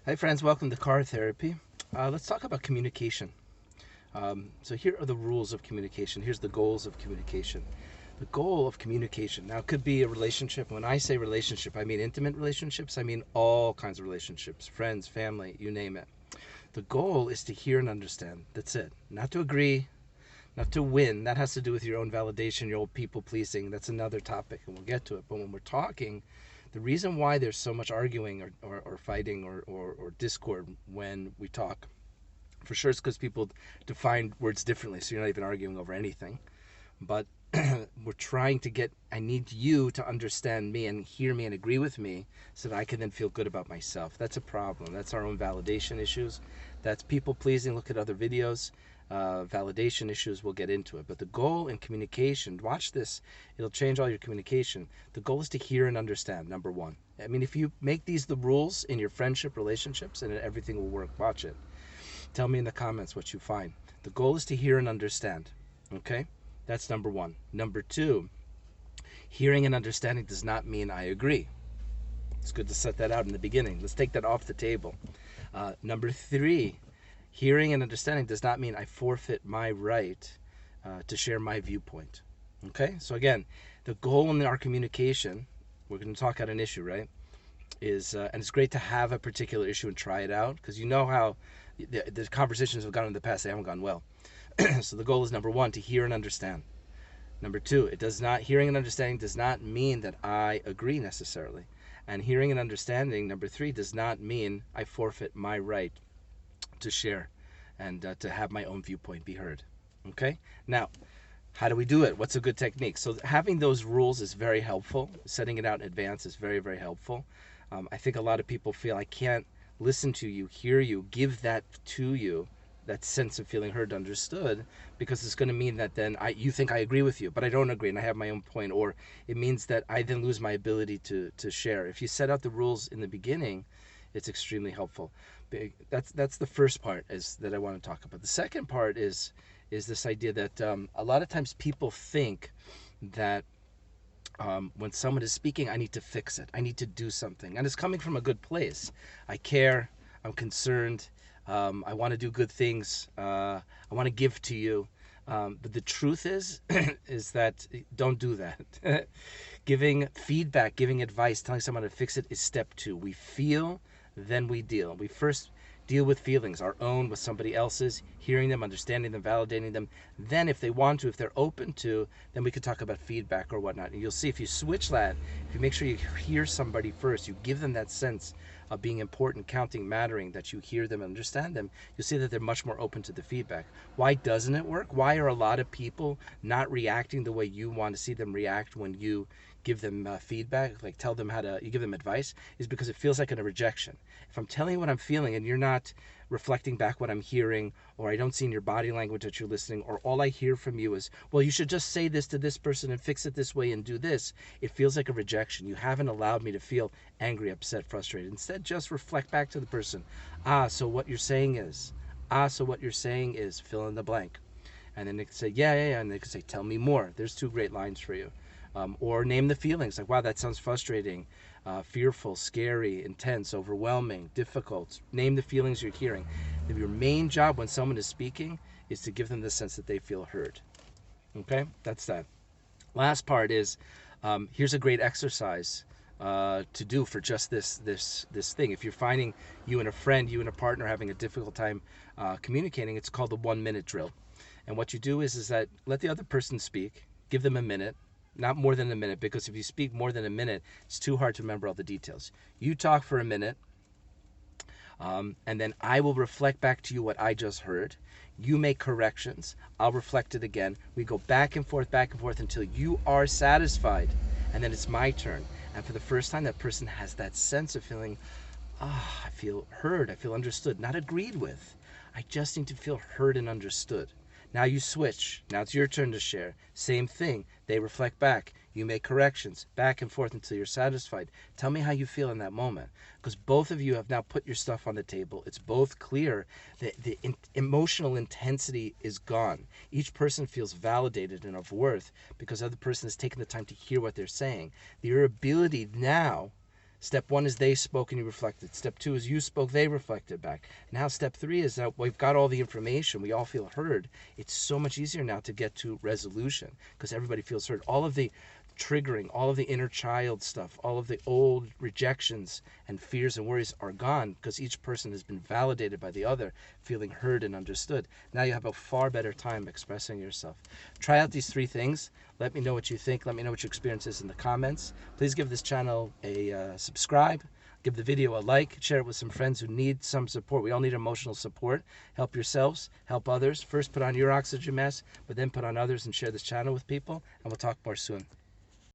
Hi friends, welcome to Car Therapy. Let's talk about communication. So here are the rules of communication. Here's the goals of communication. The goal of communication. Now it could be a relationship. When I say relationship, I mean intimate relationships. I mean all kinds of relationships, friends, family, you name it. The goal is to hear and understand. That's it. Not to agree, not to win. That has to do with your own validation, your own people pleasing. That's another topic, and we'll get to it. But when we're talking, the reason why there's so much arguing or fighting or discord when we talk, for sure, it's because people define words differently. So you're not even arguing over anything. But we're trying to get, I need you to understand me and hear me and agree with me so that I can then feel good about myself. That's a problem. That's our own validation issues. That's people pleasing. Look at other videos. Validation issues, we'll get into it. But the goal in communication, watch this, it'll change all your communication. The goal is to hear and understand, number one. I mean, if you make these the rules in your friendship relationships, and everything will work. Watch it. Tell me in the comments what you find. The goal is to hear and understand. Okay? That's number one. Number two, hearing and understanding does not mean I agree. It's good to set that out in the beginning. Let's take that off the table. Number three, hearing and understanding does not mean I forfeit my right to share my viewpoint. Okay? So again, the goal in our communication, we're going to talk out an issue, right? Is and it's great to have a particular issue and try it out, because you know how the conversations have gone in the past, they haven't gone well. So the goal is, number one, to hear and understand. Number two, hearing and understanding does not mean that I agree necessarily. And hearing and understanding, number three, does not mean I forfeit my right to share and to have my own viewpoint be heard. Okay? Now, how do we do it? What's a good technique? So having those rules is very helpful. Setting it out in advance is very, very helpful. I think a lot of people feel I can't listen to you, hear you, give that to you, that sense of feeling heard, understood, because it's going to mean that then you think I agree with you, but I don't agree and I have my own point, or it means that I then lose my ability to share. If you set out the rules in the beginning, it's extremely helpful. That's the first part is that I want to talk about. The second part is this idea that a lot of times people think that when someone is speaking, I need to fix it. I need to do something. And it's coming from a good place. I care. I'm concerned. I want to do good things. I want to give to you. But the truth is, is that don't do that. Giving feedback, giving advice, telling someone to fix it is step two. We feel, then we deal. We first deal with feelings, our own, with somebody else's, hearing them, understanding them, validating them. Then if they want to, if they're open to, then we could talk about feedback or whatnot. And you'll see if you switch that, if you make sure you hear somebody first, you give them that sense of being important, counting, mattering, that you hear them and understand them, you'll see that they're much more open to the feedback. Why doesn't it work? Why are a lot of people not reacting the way you want to see them react when you give them feedback, like tell them you give them advice, is because it feels like a rejection. If I'm telling you what I'm feeling and you're not reflecting back what I'm hearing, or I don't see in your body language that you're listening, or all I hear from you is, well, you should just say this to this person and fix it this way and do this, it feels like a rejection. You haven't allowed me to feel angry, upset, frustrated. Instead, just reflect back to the person. So what you're saying is, fill in the blank. And then they can say, yeah, and they can say, tell me more. There's two great lines for you. Or name the feelings, like, wow, that sounds frustrating, fearful, scary, intense, overwhelming, difficult. Name the feelings you're hearing. Your main job when someone is speaking is to give them the sense that they feel heard. Okay, that's that. Last part is, here's a great exercise to do for just this thing. If you're finding you and a friend, you and a partner having a difficult time communicating, it's called the 1 minute drill. And what you do is that let the other person speak, give them a minute, not more than a minute, because if you speak more than a minute, it's too hard to remember all the details. You talk for a minute, and then I will reflect back to you what I just heard. You make corrections. I'll reflect it again. We go back and forth until you are satisfied. And then it's my turn. And for the first time, that person has that sense of feeling, I feel heard. I feel understood, not agreed with. I just need to feel heard and understood. Now you switch. Now it's your turn to share. Same thing. They reflect back. You make corrections. Back and forth until you're satisfied. Tell me how you feel in that moment. Because both of you have now put your stuff on the table. It's both clear. The emotional intensity is gone. Each person feels validated and of worth because the other person has taken the time to hear what they're saying. Your ability now Step 1 is they spoke and you reflected. Step 2 is you spoke, they reflected back. Now step 3 is that we've got all the information, we all feel heard. It's so much easier now to get to resolution because everybody feels heard. All of the triggering, all of the inner child stuff, all of the old rejections and fears and worries are gone because each person has been validated by the other, feeling heard and understood. Now you have a far better time expressing yourself. Try out these 3 things. Let me know what you think. Let me know what your experience is in the comments. Please give this channel a subscribe. Give the video a like. Share it with some friends who need some support. We all need emotional support. Help yourselves. Help others. First put on your oxygen mask, but then put on others and share this channel with people. And we'll talk more soon.